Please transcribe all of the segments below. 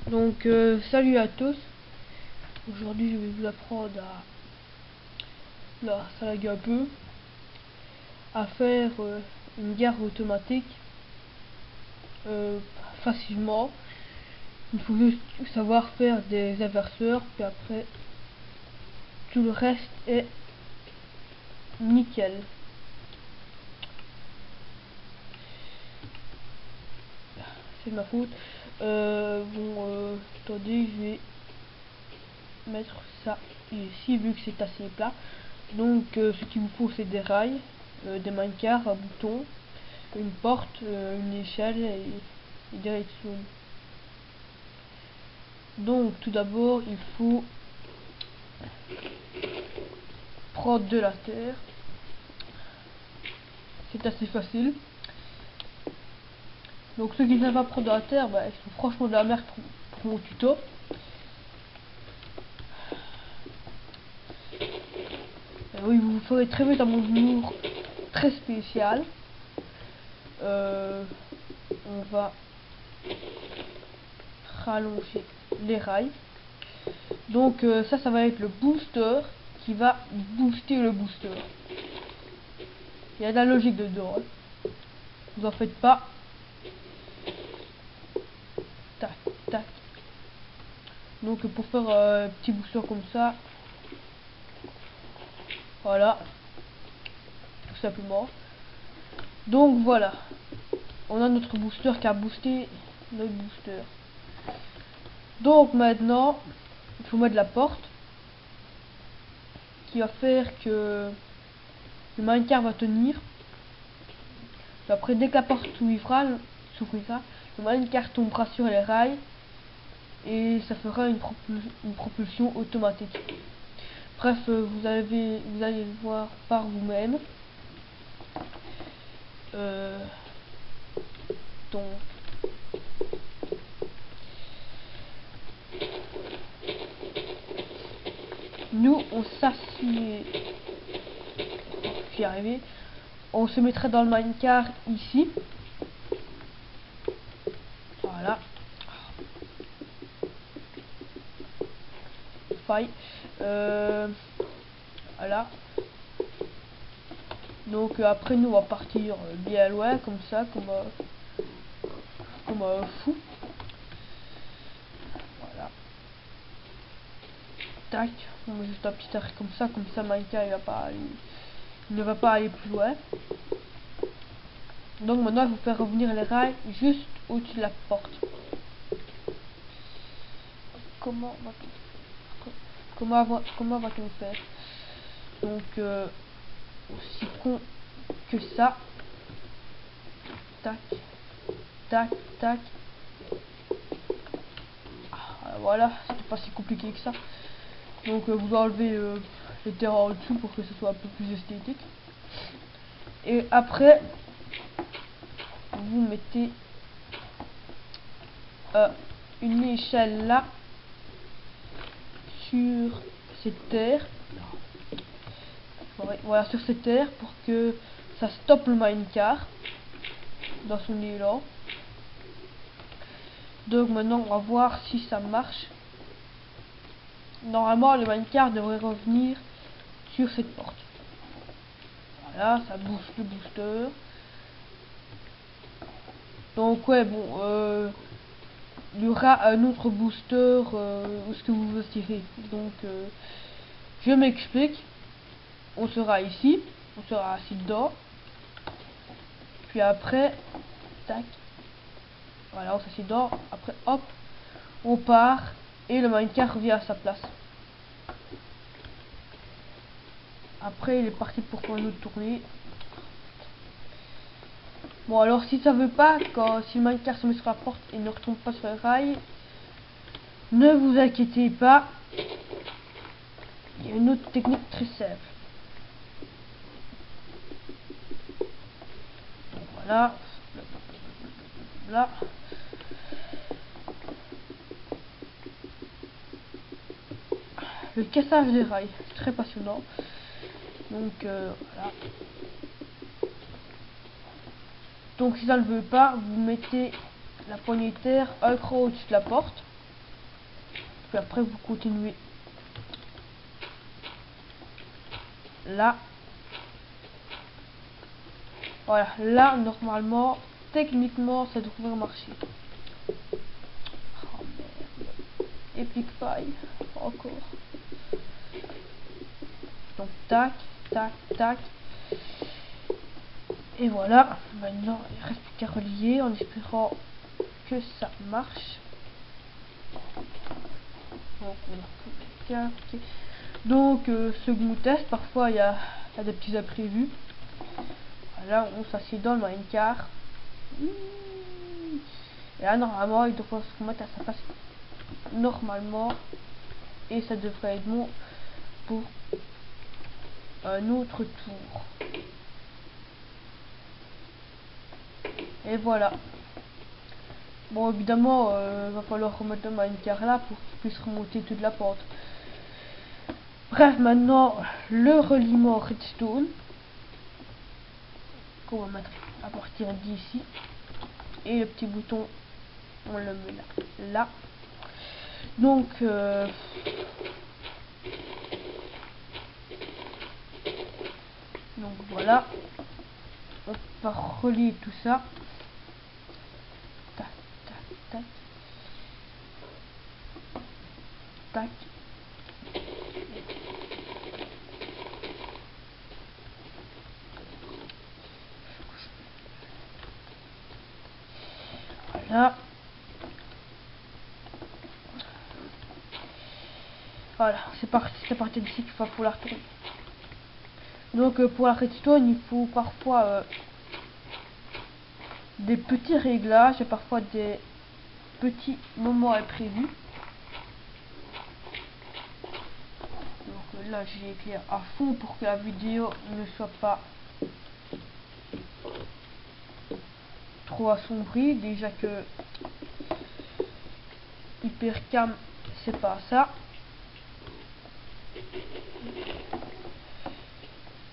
Donc salut à tous. Aujourd'hui je vais vous apprendre ça lag un peu, à faire une gare automatique facilement. Il faut juste savoir faire des inverseurs, puis après tout le reste est nickel. C'est de ma faute. Attendez, je vais mettre ça ici vu que c'est assez plat. Donc ce qu'il vous faut, c'est des rails, des minecarts, un bouton, une porte, une échelle et des redstone. Donc tout d'abord il faut prendre de la terre. C'est assez facile. Donc ceux qui ne savent pas prendre de la terre, ils sont franchement de la merde pour mon tuto. Oui, vous ferez très vite un monde très spécial. On va rallonger les rails. Donc ça va être le booster qui va booster le booster. Il y a de la logique dedans, hein. Vous en faites pas. Tac, tac. Donc pour faire un petit booster comme ça, voilà, tout simplement. Donc voilà, on a notre booster qui a boosté notre booster. Donc maintenant, il faut mettre la porte qui va faire que le minecart va tenir. Et après, dès que la porte s'ouvrira, le minecart tombera sur les rails et ça fera une propulsion automatique. Bref, vous allez le voir par vous-même. Donc nous on s'assied, j'y arrivé, on se mettrait dans le minecart ici, voilà, faille, voilà. Donc après nous on va partir bien loin comme ça, comme un fou. Voilà. Tac, on met juste un petit arrêt comme ça minecart il ne va pas aller plus loin. Donc maintenant il faut faire revenir les rails juste au-dessus de la porte. Comment va-t-on faire? Donc aussi con que ça. Tac, tac, tac. Voilà, c'était pas si compliqué que ça. Donc vous enlevez les terrains en dessous pour que ce soit un peu plus esthétique. Et après, vous mettez une échelle là sur cette terre. Voilà, sur cette terre pour que ça stoppe le minecart dans son élan. Donc maintenant on va voir si ça marche. Normalement le minecart devrait revenir sur cette porte. Voilà, ça booste le booster. Donc ouais, bon, il y aura un autre booster où ce que vous veux tirer. Donc je m'explique. On sera ici, on sera assis dedans. Puis après, tac. Voilà, on s'assied dedans. Après, hop, on part et le minecart revient à sa place. Après, il est parti pour faire une autre tournée. Bon, alors si ça veut pas, si le minecart se met sur la porte et ne retombe pas sur les rails, ne vous inquiétez pas. Il y a une autre technique très simple. Donc, voilà. Là. Le cassage des rails, c'est très passionnant. Donc voilà. Donc si ça ne veut pas, vous mettez la poignée de terre un cran au-dessus de la porte. Puis après vous continuez là. Voilà, là normalement, techniquement ça devrait marcher. Oh merde. Epic faille, encore. Donc tac, tac, tac. Et voilà, maintenant il reste plus qu'à relier en espérant que ça marche. Donc, on a donc second test, parfois il y a des petits imprévus. Voilà, on s'assied dans le Minecraft. Et là normalement il devrait se remettre à sa place normalement. Et ça devrait être bon pour un autre tour. Et voilà. Bon évidemment va falloir remettre le Minecraft là pour qu'il puisse remonter toute la pente. Bref, maintenant le reliement redstone qu'on va mettre à partir d'ici. Et le petit bouton on le met là. Donc voilà, on va relier tout ça. Tac, tac, tac, tac. Voilà. Voilà, c'est parti d'ici qu'il va falloir tourner. Donc pour la redstone, il faut parfois des petits réglages et parfois des petits moments imprévus. Donc là, j'ai éclairé à fond pour que la vidéo ne soit pas trop assombrie. Déjà que Hypercam, c'est pas ça.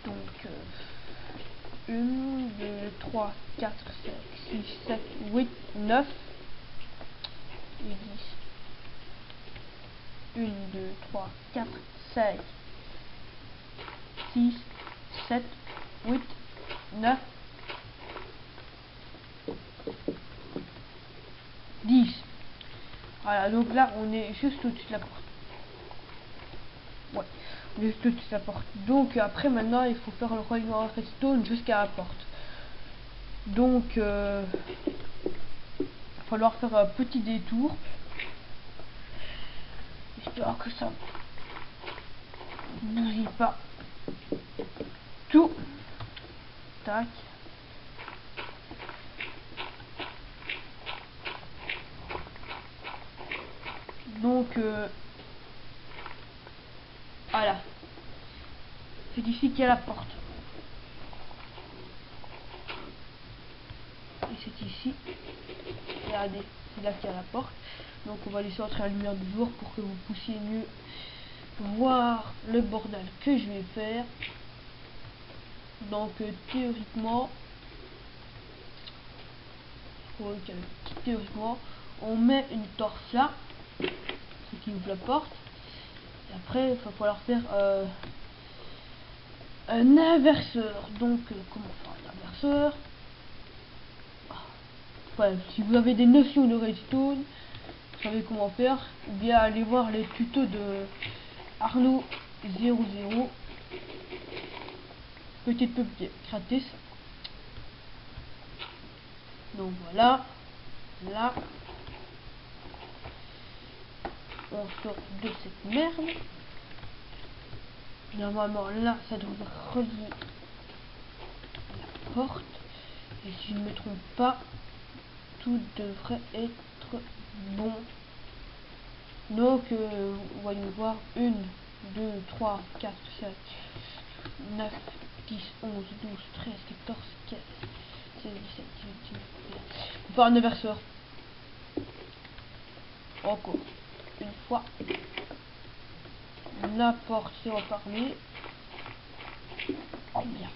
Donc 1, 2, 3, 4, 5, 6, 7, 8, 9 et 10. 1, 2, 3, 4, 5, 6, 7, 8, 9, 10. Voilà, donc là on est juste au-dessus de la porte. Ouais, on est juste au-dessus de la porte. Donc après maintenant il faut faire le reliement redstone jusqu'à la porte. Donc il va falloir faire un petit détour. Histoire que ça ne bousille pas tout. Tac. Donc voilà. C'est d'ici qu'il y a la porte. Et c'est ici. Regardez, c'est là qu'il y a la porte. Donc on va laisser entrer la lumière du jour pour que vous puissiez mieux voir le bordel que je vais faire. Donc théoriquement, on met une torche là, ce qui ouvre la porte. Et après, il va falloir faire un inverseur. Donc comment faire un inverseur? Ouais, si vous avez des notions de redstone, vous savez comment faire, ou bien allez voir les tutos de Arnaud00, petite pub gratis. Donc voilà, là on sort de cette merde. Normalement là ça devrait relier la porte, et si je ne me trompe pas, tout devrait être bon. Donc voyons voir, 1, 2, 3, 4, 5, 9, 10, 11, 12, 13, 14, 15, 16, 17, 18, 19. On va faire un inverseur. Encore une fois. La porte s'est refermée. Oh merde.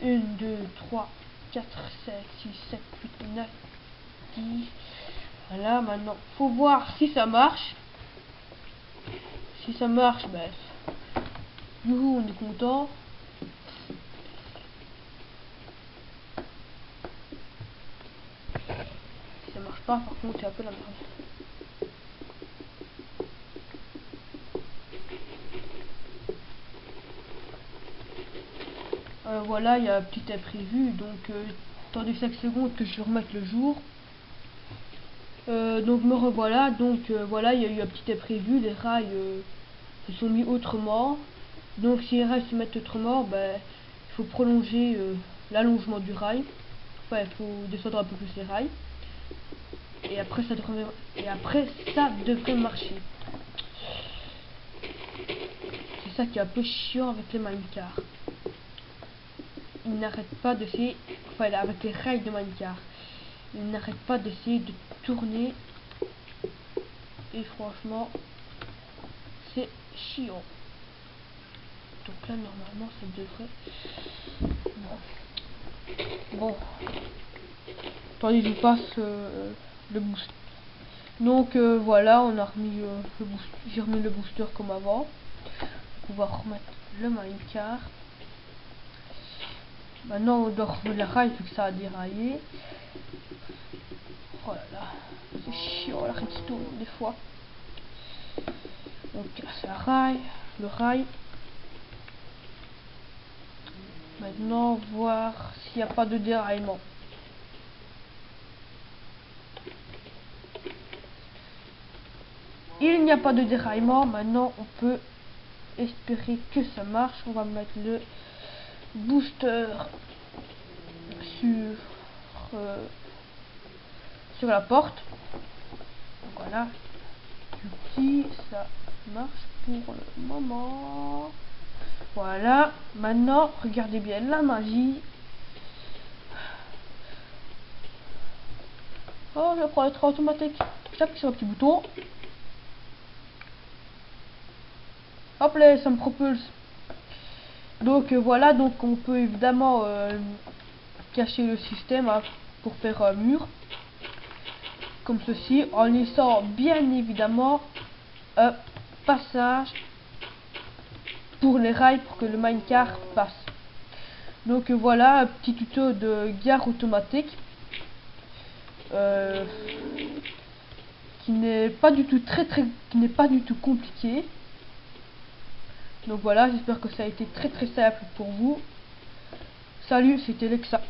1, 2, 3, 4, 5, 6, 7, 8, 9, 10. Voilà, maintenant, faut voir si ça marche. Si ça marche, ben, youhou, on est content. Si ça marche pas, par contre, c'est un peu la merde. Voilà, il y a un petit imprévu, donc attendez 5 secondes que je remette le jour. Donc me revoilà, donc voilà, il y a eu un petit imprévu, les rails se sont mis autrement. Donc si les rails se mettent autrement, ben, il faut prolonger l'allongement du rail. Enfin, il faut descendre un peu plus les rails. Et après ça devrait marcher. C'est ça qui est un peu chiant avec les minecars. Il n'arrête pas d'essayer, enfin avec les rails de minecart, il n'arrête pas d'essayer de tourner. Et franchement, c'est chiant. Donc là, normalement, ça devrait... Bon. Attendez, je vous passe le boost. Donc voilà, on a remis le boost. J'ai remis le booster comme avant. On va remettre le minecart. Maintenant, on doit remettre la rail vu que ça a déraillé. Oh là là, c'est chiant la redstone des fois. On casse la rail, le rail. Maintenant, voir s'il n'y a pas de déraillement. Il n'y a pas de déraillement. Maintenant, on peut espérer que ça marche. On va mettre le booster sur la porte. Voilà. Si ça marche pour le moment. Voilà. Maintenant, regardez bien la magie. Oh, je prends le train automatique. J'appuie sur le petit bouton. Hop là, ça me propulse. Donc voilà, donc on peut évidemment cacher le système pour faire un mur comme ceci, en laissant bien évidemment un passage pour les rails pour que le minecart passe. Donc voilà un petit tuto de gare automatique qui n'est pas du tout qui n'est pas du tout compliqué. Donc voilà, j'espère que ça a été très simple pour vous. Salut, c'était Lexa.